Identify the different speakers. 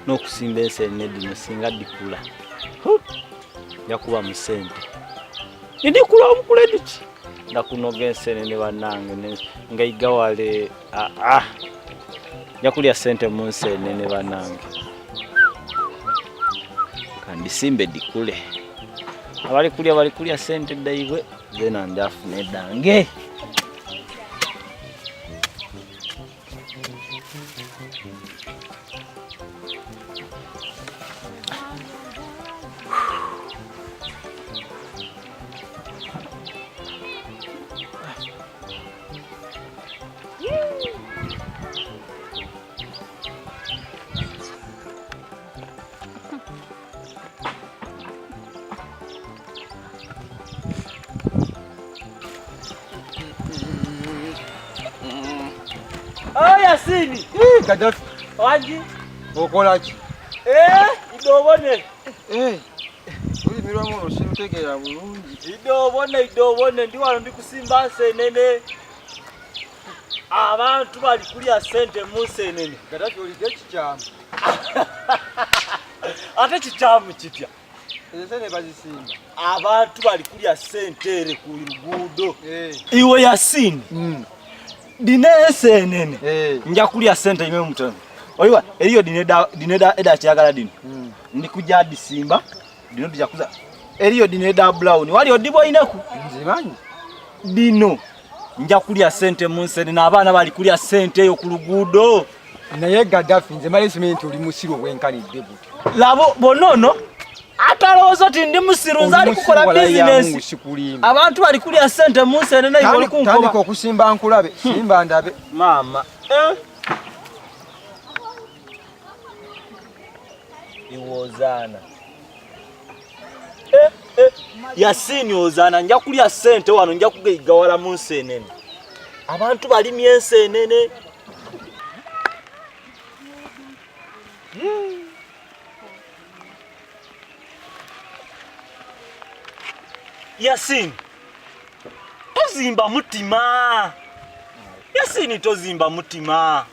Speaker 1: n'okusimba enseenene dino singa dikula njakuba mu ssente nidikula omukulediki ndakunoga enseenene bannange ngaiga wale njakulya ssente mu nseenene bannange kandisimbe dikule abali kulya ssente daibwe zena ndafuna eddange
Speaker 2: Yasini.
Speaker 3: Gaddafi.
Speaker 2: Wanji.
Speaker 3: Okolachi.
Speaker 2: Idobone.
Speaker 3: Uli miramo oshirutegera bulungi.
Speaker 2: Idobone ndi wano ndikusimba nseenene. Abantu bali kulya ssente mu nseenene.
Speaker 3: Gaddafi oli gekikyamu.
Speaker 2: Ate kikyamu kitya.
Speaker 3: Enseenene bazisimba.
Speaker 2: Abantu bali kulya ssente ere ku luguudo. Iwe Yasini. Dine enseenene nja kulya ssente imwe mutono oyiwa eriyo dineda eda kyagala dino ndikujja disimba dino tujakuza eriyo dineda brown wali odibo inaku
Speaker 3: nzimanyi
Speaker 2: dino nja kulya ssente mu nseenene abaana bali kulya ssente yo ku luguudo
Speaker 3: naye Gaddafi nze mali simenti oli musiru obwenkanidde buto
Speaker 2: labo bonono atalozo ti ndi musiru nzali kukola business abantu bali kulya ssente mu nseenene ibo likunkoba
Speaker 3: tandika okusimba nkulabe simba ndabe
Speaker 2: mama iwozana Yasini ozana nja kulya ssente wano nja kugeyigawala mu nseenene abantu bali myenseenene Yasini tozimba mutima Yasini tozimba mutima